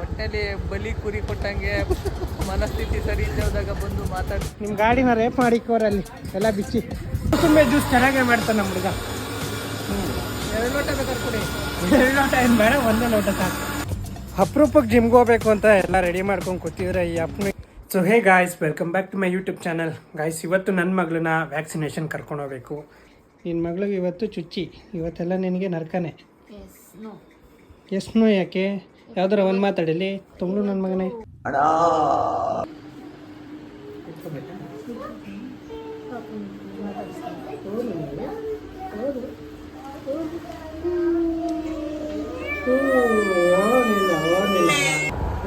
ಹೊಟ್ಟೆಲಿ ಬಲಿ ಕುರಿ ಕೊಟ್ಟಂಗೆ ಮನಸ್ಥಿತಿ ಸರಿ ಇಲ್ಲದಾಗ ಬಂದು ಮಾತಾಡಿ ನಿಮ್ಮ ಗಾಡಿನ ರೇಪ್ ಮಾಡಿಕೋರಲ್ಲಿ ಎಲ್ಲ ಬಿಚ್ಚಿ ತುಂಬೆ ಜ್ಯೂಸ್ ಚೆನ್ನಾಗೇ ಮಾಡ್ತಾನೆ ನಮ್ಮ ಹುಡುಗ. 2 ಲೋಟ ಬೇಕಾದ್ರೆ ಕೊಡಿ. 2 ಲೋಟ ಏನು ಬೇಡ, 1 ಲೋಟ ಸಾಕು. ಅಪರೂಪಕ್ಕೆ ಜಿಮ್ಗೆ ಹೋಗ್ಬೇಕು ಅಂತ ಎಲ್ಲ ರೆಡಿ ಮಾಡ್ಕೊಂಡು ಕೂತಿದ್ರೆ ಈ ಅಪ್ಪನ. So hey guys, welcome back to my YouTube channel. Guys, ಇವತ್ತು ನನ್ನ ಮಗಳನ್ನ ವ್ಯಾಕ್ಸಿನೇಷನ್ ಕರ್ಕೊಂಡು ಹೋಗ್ಬೇಕು. ನಿನ್ನ ಮಗಳಿಗೆ ಇವತ್ತು ಚುಚ್ಚಿ, ಇವತ್ತೆಲ್ಲ ನಿನಗೆ ನರ್ಕನೇ. ಎಸ್ನೋ ಯಾಕೆ? ಯಾವ್ದಾರ ಒಂದು ಮಾತಾಡಲಿ ತೊಗೊಂಡು ನನ್ನ ಮಗನೇ.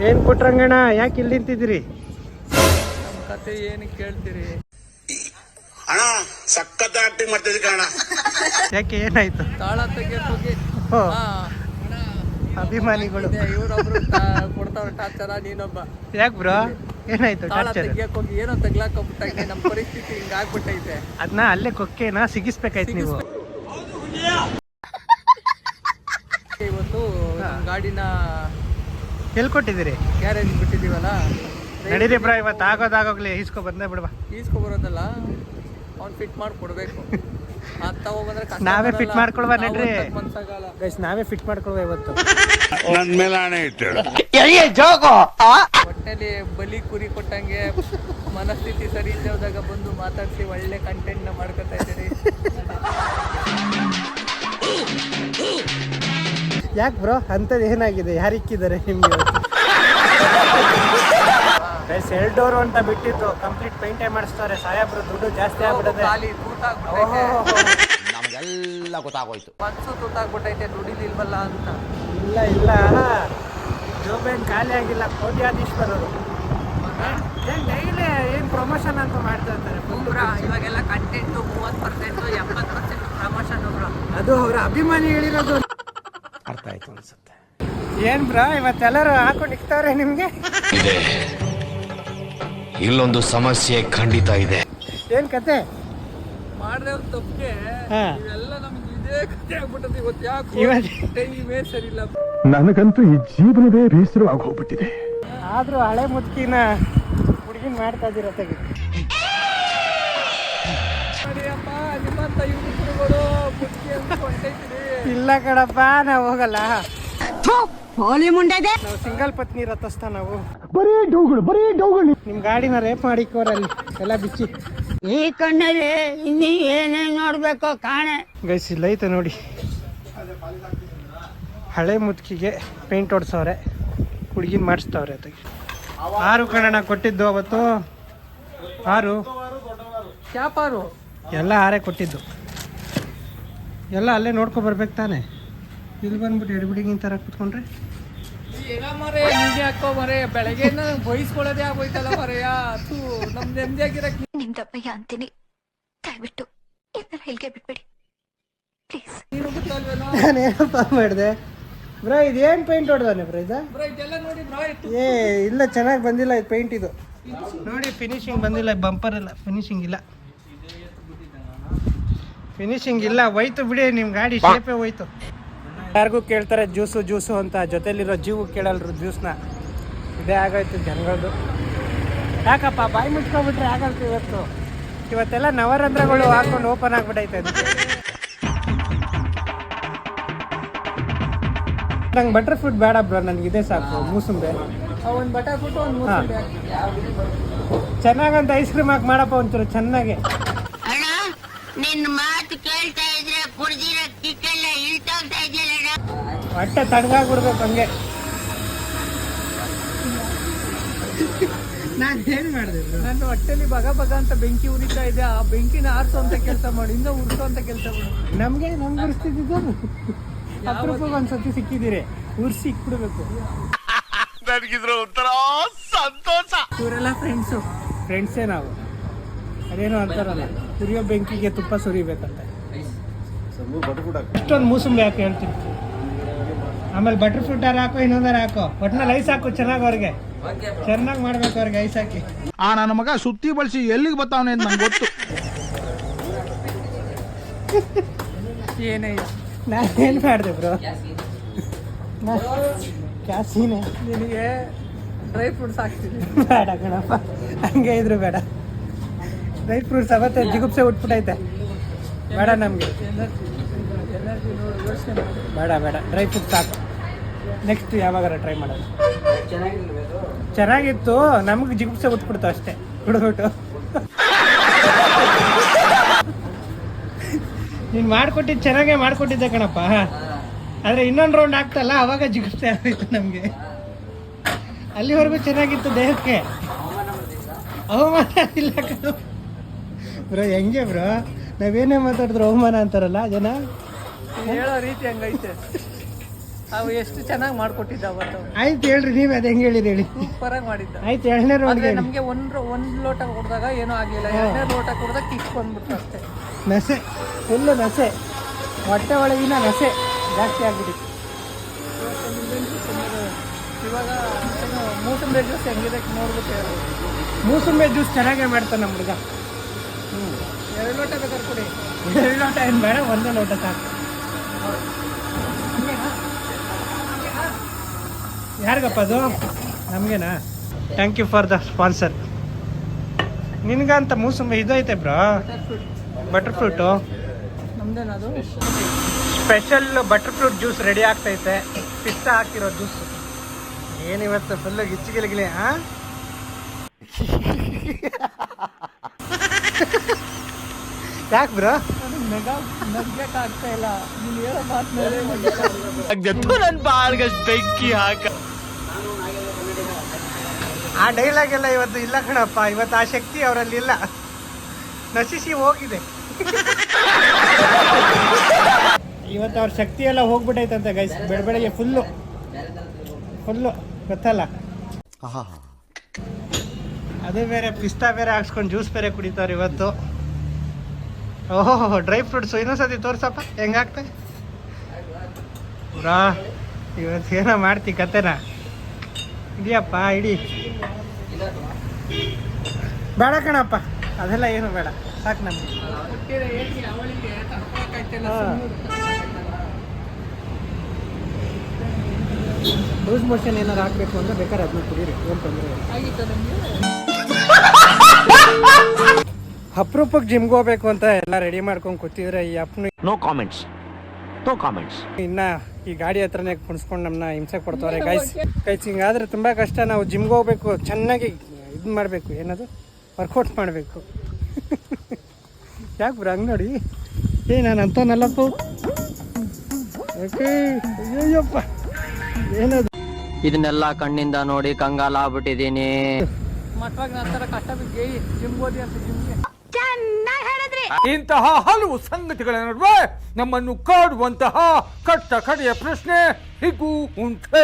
ಏನ್ ಪುಟ್ರಂಗಣ್ಣ, ಯಾಕೆ ಇಲ್ಲಿ ನಿಂತಿದ್ದೀರಿ? ನಮ್ಮ ಕತೆ ಏನು ಕೇಳ್ತೀರಿ ಅಣ್ಣ? ಸಖತ್ ಆಕ್ಟಿಂಗ್ ಮಾಡ್ತಿದ್ದೆ ಕಣ. ಯಾಕೆ, ಏನಾಯ್ತು? ತಾಳ ತೆಗಿಯೋಕೆ ಅಭಿಮಾನಿಗಳು ಇವ್ರೊಬ್ರು ಕೊಡ್ತಾವ್ರ ಟಾರ್ಚರ, ನೀನೊಬ್ಬ. ಯಾಕೆ ಬ್ರೋ, ಏನಾಯ್ತು? ತಾಳ ತೆಗಿಯಕ್ ಹೋಗಿ ಏನೋ ತೆಗ್ಲಾಕೊಂಡ್ಬಿಟ್ಟಾಗೆ ನಮ್ಮ ಪರಿಸ್ಥಿತಿ ಹಿಂಗ ಆಗ್ಬಿಟ್ಟೈತೆ. ಅದನ್ನ ಅಲ್ಲೇ ಕೊಕ್ಕೆನ ಸಿಗಿಸ್ಬೇಕಾಯ್ತು ನೀವು. ಇವತ್ತು ಗಾಡಿನ ಎಲ್ಲಿ ಕೊಟ್ಟಿದ್ದೀರಿ? ಗ್ಯಾರೇಜ್ ಬಿಟ್ಟಿದೀವಲ್ಲ, ನಡೀರಿ ಬ್ರೋ, ಇವತ್ತು ಆಗೋದಾಗೋಗ್ಲಿ ಈಸ್ಕೊ ಬಂದೇ ಬಿಡ್ವಾ. ಈಸ್ಕೊ ಬರೋದಲ್ಲ, ಅವ್ನು ಫಿಟ್ ಮಾಡಿ ಕೊಡ್ಬೇಕು. ನಾವೇ ಫಿಟ್ ಮಾಡ್ಕೊಳ್ವಾ ನಡ್ರಿ ಮನ್ಸಾಗಲ್ಲ. ಗೈಸ್, ನಾವೇ ಫಿಟ್ ಮಾಡ್ಕೊಳ್ವಾ ಇವತ್ತು. ನನ್ ಮೇಲೆ ಹಣೆ ಇಟ್ಟಳು. ಹೊಟ್ಟೆಲಿ ಬಲಿ ಕುರಿ ಕೊಟ್ಟಂಗೆ ಮನಸ್ಥಿತಿ ಸರಿ ಇಲ್ಲದಾಗ ಬಂದು ಮಾತಾಡ್ಸಿ ಒಳ್ಳೆ ಕಂಟೆಂಟ್ ನ ಮಾಡ್ಕೊತಾ ಇದ್ದೀರಿ. ಯಾಕೆ ಬ್ರೋ, ಅಂಥದ್ದು ಏನಾಗಿದೆ? ಯಾರು ಇಕ್ಕಿದ್ದಾರೆ ನಿಮ್ಗೆ? ಗೈಸ್, 2 ಡೋರ್ ಅಂತ ಬಿಟ್ಟಿದ್ದು ಕಂಪ್ಲೀಟ್ ಪೇಂಟೇ ಮಾಡಿಸ್ತಾರೆ ಸಾಹೇಬ್ರು. ದುಡ್ಡು ಜಾಸ್ತಿ ಆಗ್ಬಿಡುತ್ತೆ. ನಮಗೆಲ್ಲ ಗೊತ್ತಾಗೋಯ್ತು. ಮನ್ಸು ತೂತಾಗ್ಬಿಟ್ಟೈತೆ, ದುಡಿಲಿಲ್ವಲ್ಲ ಅಂತ. ಇಲ್ಲ, ಜೋಬೇನ್ ಖಾಲಿ ಆಗಿಲ್ಲ, ಕೋಟ್ಯಾಧೀಶ್ವರರು. ಡೈಲಿ ಏನು ಪ್ರಮೋಷನ್ ಅಂತ ಮಾಡ್ತಾ ಇರ್ತಾರೆ. ಇವಾಗೆಲ್ಲ ಕಂಟೆಂಟ್ 30%, 70% ಪ್ರಮೋಷನ್. ಅದು ಅವರ ಅಭಿಮಾನಿಗಳಿರೋದು. ಅರ್ಥ ಆಯ್ತು ಅನ್ಸುತ್ತೆ. ಏನ್ ಬ್ರಾ, ಇವತ್ತೆಲ್ಲರೂ ಹಾಕೊಂಡು ಇಕ್ತಾರೆ ನಿಮ್ಗೆ? ಇದೆ, ಇಲ್ಲೊಂದು ಸಮಸ್ಯೆ ಖಂಡಿತ ಇದೆ. ಏನ್ ಕತೆ? ಮಾಡ್ದೆ ಒಂದು ತಪ್ಪಿಗೆ ಇವೆಲ್ಲ ನಮ್ಗೆ ಇದೇ ಕತೆ ಆಗ್ಬಿಟ್ಟದೆ. ಇವತ್ತು ಯಾಕೆ ಟೈಮೇ ಸರಿ ಇಲ್ಲ. ನನಗಂತೂ ಈ ಜೀವನವೇ ಬೇಸರವಾಗಿ ಹೋಗ್ಬಿಟ್ಟಿದೆ. ಆದ್ರೂ ಹಳೆ ಮುದುಕಿನ ಹುಡುಗಿನ ಮಾಡ್ತಾ ಇದ್ದೀರತ್ತಾಗಿ. ಅಪ್ಪ, ನಿಮ್ಮಂತ ಯುವಕರುಗಳು ಮುದುಕಿ ಅಂದ್ಕೊಂಡೈತಿರಿ. ಇಲ್ಲ ಕಣಪ್ಪ, ನಾವು ಹೋಗಲ್ಲ. ನಾವು ಸಿಂಗಲ್ ಪತ್ನಿ ರಥಸ್ಥ. ನಾವು ಬರೀ ಡೌಗಳು. ನಿಮ್ ಗಾಡಿನ ರೇಪ್ ಮಾಡಿಕೋರಲ್ಲಿ ಎಲ್ಲ ಬಿಚ್ಚಿ. ಈ ಕಣ್ಣಲ್ಲಿ ಇನ್ನೀ ಏನೇನ್ ನೋಡ್ಬೇಕೋ ಕಾಣೆ. ಗೈಸ್, ಇಲ್ಲ ಐತೆ ನೋಡಿ, ಹಳೆ ಮುದುಕಿಗೆ ಪೇಂಟ್ ಹೊಡ್ಸವ್ರೆ, ಹುಡುಗಿನ ಮಾಡಿಸ್ತವ್ರೆ. ಅತ್ತಾಗಿ 6 ಕಣಣ್ಣ ಕೊಟ್ಟಿದ್ದು ಅವತ್ತು. 6 ಕ್ಯಾಪಾರು ಎಲ್ಲ 6 ಕೊಟ್ಟಿದ್ದು. ಎಲ್ಲ ಅಲ್ಲೇ ನೋಡ್ಕೊ ಬರ್ಬೇಕು ತಾನೆ. ಇಲ್ಲಿ ಬಂದ್ಬಿಟ್ಟು ಎಡ್ಬಿಡಿಗಿನ ಥರ ಕೂತ್ಕೊಂಡ್ರೆ ಏನೋ ಮರೆ, ನಿಜೆ ಹಾಕೋ ಮರೆ. ಬೆಳಗ್ಗೆ ಬಯಸ್ಕೊಳ್ಳೋದೇ ಆಗೋಯ್ತಲ್ಲ ಮರೆಯ. ನಮ್ ನೆಮ್ಮದಿಯಾಗಿರಕ್ ನಿಮ್ದಪ್ಪಯ್ಯ ಅಂತೀನಿ, ದಯವಿಟ್ಟು ಇದನ್ನ ಹೇಳಿಕೆ ಬಿಟ್ಬಿಡಿ ಪ್ಲೀಸ್. ನೀನು ಗೊತ್ತಲ್ವೇನೋ. ನಾನೇನಪ್ಪ ಮಾಡಿದೆ ಬ್ರೋ? ಇದೇನು ಪೇಂಟ್ ಹೊಡೆದಾನೆ ಬ್ರೋ? ಇದೆಲ್ಲ ನೋಡಿ ಬ್ರೋ. ಇಲ್ಲ, ಚೆನ್ನಾಗಿ ಬಂದಿಲ್ಲ ಇದು ಪೇಂಟ್. ಇದು ನೋಡಿ, ಫಿನಿಶಿಂಗ್ ಬಂದಿಲ್ಲ. ಬಂಪರ್ ಎಲ್ಲ ಫಿನಿಶಿಂಗ್ ಇಲ್ಲ, ಹೋಯ್ತು ಬಿಡಿ. ನಿಮ್ಮ ಗಾಡಿ ಶೇಪೇ ಹೋಯ್ತು. ಯಾರಿಗೂ ಕೇಳ್ತಾರೆ ಜ್ಯೂಸು ಅಂತ, ಜೊತೆಲಿರೋ ಜೀವು ಕೇಳಲ್ರು ಜ್ಯೂಸ್ನ. ಇದೇ ಆಗೋಯ್ತು ಜನಗಳದು. ಯಾಕಪ್ಪ ಬಾಯಿ ಮುಚ್ಕೊಂಡ್ಬಿಟ್ರೆ ಆಗಲ್ತು. ಇವತ್ತೆಲ್ಲ ನವರಂಧ್ರಗಳು ಹಾಕೊಂಡು ಓಪನ್ ಆಗ್ಬಿಟ್ಟೈತೆ. ನಂಗೆ ಬಟರ್ ಫ್ರೂಟ್ ಬೇಡ ಬ್ರೋ, ನನಗೆ ಇದೇ ಸಾಕು. ಮೂಸುಂಬೆ ಒಂದು ಬಟರ್ ಫ್ರೂಟ್, ಒಂದು ಮೂಸಂಬಿ ಚೆನ್ನಾಗಂತ ಐಸ್ ಕ್ರೀಮ್ ಹಾಕಿ ಮಾಡಪ್ಪ ಒಂಚೂರು ಚೆನ್ನಾಗೆ. ಅಣ್ಣ, ನಿನ್ ಮಾತು ಕೇಳ್ತಾ ಇದ್ರೆ ಕುಡ್ದಿರೋ ಕಿಕ್ಕೆಲ್ಲ ಇಳ್ತೋಗ್ತಾ ಇದೆಯಲ್ಲ. ಹೊಟ್ಟೆ ತಣ್ಣಗಾಗ್ಬಿಡ್ಬೇಕು ಹಂಗೆ. ನಾನು ಏನು ಮಾಡಿದೆ? ನನ್ನ ಹೊಟ್ಟೆಲಿ ಬಗ ಅಂತ ಬೆಂಕಿ ಉರಿತಾ ಇದೆ. ಆ ಬೆಂಕಿನ ಆರಿಸೋಂತ ಕೆಲಸ ಮಾಡಿ, ಇನ್ನೂ ಉರ್ಸೋಂತ ಕೆಲಸ ಮಾಡಿ. ನಮ್ಗೆ ಉರಿಸ್ತಿದ್ದು ಅಪರೂಪಕ್ಕೆ ಒಂದ್ಸತಿ ಸಿಕ್ಕಿದ್ದೀರಿ, ಉರ್ಸಿ ಇಕ್ಬಿಡ್ಬೇಕು. ನನಗಿದ್ರ ಒಂಥರ ಸಂತೋಷ. ಇವರೆಲ್ಲ ಫ್ರೆಂಡ್ಸೇ ನಾವು. ಅದೇನೋ ಅಂತಾರಲ್ಲ, ಸುರಿಯೋ ಬೆಂಕಿಗೆ ತುಪ್ಪ ಸುರಿಬೇಕಂತ. ಇಷ್ಟೊಂದು ಮೂಸುಂಬಿ ಹಾಕಿ ಹೇಳ್ತೀನಿ. ಆಮೇಲೆ ಬಟರ್ ಫ್ರೂಟ್ ಹಾಕೋ, ಇನ್ನೊಂದಾರ ಹಾಕೋ, ಒಟ್ಟಿನಲ್ಲಿ ಐಸ್ ಹಾಕು ಚೆನ್ನಾಗಿ. ಅವ್ರಿಗೆ ಚೆನ್ನಾಗಿ ಮಾಡ್ಬೇಕು, ಅವ್ರಿಗೆ ಐಸ್ ಹಾಕಿ. ನನ್ನ ಮಗ ಸುತ್ತಿ ಬಳಸಿ ಎಲ್ಲಿಗೆ ಬರ್ತಾವನೆ ಅಂತ ನಂಗೆ ಗೊತ್ತು. ಏನೇ ನಾನೇನು ಮಾಡಿದೆ ಬ್ರೋ? ಕ್ಯಾಸೀನೆ ನಿನಗೆ ಡ್ರೈ ಫ್ರೂಟ್ಸ್ ಹಾಕ್ತೀನಿ. ಬೇಡ ಕಣಪ್ಪ, ಹಂಗೆ ಇದ್ರು ಬೇಡ. ಡ್ರೈ ಫ್ರೂಟ್ಸ್ ಅವತ್ತೆ ಜಿಗುಪ್ಸೆ ಉಟ್ಬಿಟ್ಟೈತೆ, ಬೇಡ ನಮಗೆ. ಎನರ್ಜಿ ನೋಡಿ ಯೋಚನೆ ಮಾಡಿ. ಬೇಡ ಬೇಡ, ಡ್ರೈ ಫ್ರೂಟ್ಸ್ ಸಾಕು. ನೆಕ್ಸ್ಟ್ ಯಾವಾಗಾರ ಟ್ರೈ ಮಾಡೋದು. ಚೆನ್ನಾಗಿತ್ತು, ನಮಗೆ ಜಿಗುಪ್ಸೆ ಉಟ್ಬಿಡ್ತು ಅಷ್ಟೇ ಬಿಡ್ಬಿಟ್ಟು. ನೀನು ಮಾಡ್ಕೊಟ್ಟಿದ್ದು ಚೆನ್ನಾಗೇ ಮಾಡ್ಕೊಟ್ಟಿದ್ದೆ ಕಣಪ್ಪ, ಆದರೆ ಇನ್ನೊಂದು ರೌಂಡ್ ಆಗ್ತಲ್ಲ ಅವಾಗ ಜಿಗುಪ್ಸೆ ಆಗೋಯ್ತು ನಮಗೆ. ಅಲ್ಲಿವರೆಗೂ ಚೆನ್ನಾಗಿತ್ತು ದೇಹಕ್ಕೆ, ಅವಮಾನ ಇಲ್ಲ ಕಣೋ ಬ್ರೋ. ಹೆಂಗೆ ಬ್ರೋ, ನಾವೇನೇ ಮಾತಾಡಿದ್ರು ಅವಮಾನ ಅಂತಾರಲ್ಲ ಜನ. ಹೇಳೋ ರೀತಿ ಹಂಗೈತೆ. ಅವು ಎಷ್ಟು ಚೆನ್ನಾಗಿ ಮಾಡ್ಕೊಟ್ಟಿದ್ದ ಅವತ್ತು. ಆಯ್ತು ಹೇಳ್ರಿ, ನೀವೇ ಅದು ಹೆಂಗೆ ಹೇಳಿರಿ ಹೇಳಿ. ಸೂಪರ್ ಆಗಿ ಮಾಡಿದ್ದ. ಆಯ್ತು, ಎರಡನೇ ರೌಂಡ್ ಆದ್ರೆ ನಮ್ಗೆ ಒಂದ್ ಲೋಟ ಕುಡ್ದಾಗ ಏನೂ ಆಗ್ಲಿಲ್ಲ, ಎರಡನೇ ಲೋಟ ಕುಡ್ದಾಗ ಕಿಕ್ ಬಂದ್ಬಿಟ್ರು ಅಷ್ಟೇ. ನಸೆ, ಫುಲ್ಲು ನಸೆ, ಹೊಟ್ಟೆ ಒಳಗಿನ ನಸೆ ಜಾಸ್ತಿ ಆಗ್ಬಿಟ್ಟಿತ್ತು. ಇವಾಗ ಏನು ಮೂಸಂಬಿ ಜ್ಯೂಸ್ ಹೆಂಗಿದೆ ನೋಡ್ಬಿಟ್ಟು ಹೇಳು. ಮೂಸಂಬಿ ಜ್ಯೂಸ್ ಚೆನ್ನಾಗೇ ಮಾಡ್ತಾನೆ ನಮ್ಮ ಹುಡುಗ. 2 ಲೋಟ ಬೇಕಾದ್ರೆ ಕೊಡಿ. 2 ಲೋಟ ಏನು ಬೇಡ, 1 ಲೋಟ ಸಾಕು. ಯಾರಿಗಪ್ಪ ಅದು? ನಮಗೇನಾ? Thank you for the sponsor. ನಿನ್ಗಂತ ಮೂಸಂಬಿ ಇದು ಐತೆ ಬ್ರೋ, ಬಟರ್ ಫ್ರೂಟು. ನಮ್ದೇನದು special butter fruit juice ready ಆಗ್ತೈತೆ, ಪಿಸ್ತಾ ಹಾಕಿರೋ ಜ್ಯೂಸ್. ಏನಿವತ್ತು ಫುಲ್ಲು ಗಿಚ್ಚಿಗಿಲಿಗಿಲಿ. ಹಾಂ ಯಾಕೆ ಬ್ರೋ? ಮೆಗಾ ನಗ್ಬೇಕಾಗ್ತಾ ಇಲ್ಲ ನೀನು ಹೇಳೋ ಮಾತು ಮೇಲೆ. ನನ್ನ ಬಾಳ್ಗಷ್ಟು ಬೆಂಕಿ ಹಾಕ. ಆ ಡೈಲಾಗ್ ಎಲ್ಲ ಇವತ್ತು ಇಲ್ಲ ಕಣಪ್ಪ, ಇವತ್ತು ಆ ಶಕ್ತಿ ಅವರಲ್ಲಿ ಇಲ್ಲ, ನಶಿಸಿ ಹೋಗಿದೆ. ಇವತ್ತು ಅವ್ರ ಶಕ್ತಿ ಎಲ್ಲ ಹೋಗ್ಬಿಟ್ಟೈತಂತೆ ಗೈಸ್. ಬೆಳಗ್ಗೆ ಫುಲ್ಲು ಗೊತ್ತಲ್ಲ, ಅದು ಬೇರೆ ಪಿಸ್ತಾ ಬೇರೆ ಹಾಕ್ಸ್ಕೊಂಡು ಜ್ಯೂಸ್ ಬೇರೆ ಕುಡಿತಾರೆ ಇವತ್ತು. ಓಹೋ, ಡ್ರೈ ಫ್ರೂಟ್ಸು ಇನ್ನೊಂದ್ಸತಿ ತೋರ್ಸಪ್ಪ ಹೆಂಗಾಗ್ತೆ ಬ್ರಾ. ಇವತ್ತು ಏನೋ ಮಾಡ್ತಿ ಕತೆನ, ಇದೆಯಪ್ಪ ಇಡಿ. ಬೇಡ ಕಣಪ್ಪ, ಅದೆಲ್ಲ ಏನು ಬೇಡ, ಸಾಕು ನಮಗೆ. ಲೂಸ್ ಮೋಷನ್ ಏನಾರು ಹಾಕ್ಬೇಕು ಅಂದ್ರೆ ಬೇಕಾದ್ರೆ ಅದನ್ನ ಕುಡೀರಿ, ಏನು ತೊಂದರೆ ಇಲ್ಲ. ಆಗಿತ್ತು ನಮಗೆ. ಅಪರೂಪಕ್ಕೆ ಜಿಮ್ಗೆ ಹೋಗ್ಬೇಕು ಅಂತ ಎಲ್ಲ ರೆಡಿ ಮಾಡ್ಕೊಂಡು ಕೂತಿದ್ರೆ ಈ ಅಪ್ಪನು ನೋ ಕಾಮೆಂಟ್ಸ್. ಇನ್ನ ಈ ಗಾಡಿ ಹತ್ರನೇ ಕುಣಿಸ್ಕೊಂಡು ನಮ್ಮನ್ನ ಹಿಂಸೆ ಕೊಡ್ತವ್ರೆ ಗೈಸ್. ಹಿಂಗಾದ್ರೆ ತುಂಬ ಕಷ್ಟ. ನಾವು ಜಿಮ್ಗೆ ಹೋಗ್ಬೇಕು, ಚೆನ್ನಾಗಿ ಇದು ಮಾಡಬೇಕು, ಏನದು ವರ್ಕೌಟ್ ಮಾಡಬೇಕು. ಯಾಕೆ ಬ್ರೋ ಹಂಗೆ ನೋಡಿ? ನಾನು ಅಂತನಲ್ಲಪ್ಪ. ಓಕೆ, ಅಯ್ಯಪ್ಪ ಏನದು? ಇದನ್ನೆಲ್ಲ ಕಣ್ಣಿಂದ ನೋಡಿ ಕಂಗಾಲ ಆಗ್ಬಿಟ್ಟಿದೀನಿ. ಮಟ್ವಾಗಿ ನಂತರ ಕಷ್ಟ ಬಿದ್ದು ಜಿಮ್ಗೆ ಓದಿ ಅಂತ ಜಿಮ್ಗೆ. ಇಂತಹ ಹಲವು ಸಂಗತಿಗಳ ನಡುವೆ ನಮ್ಮನ್ನು ಕಾಡುವಂತಹ ಕಟ್ಟ ಕಡೆಯ ಪ್ರಶ್ನೆ ಹೀಗೂ ಉಂಟೆ.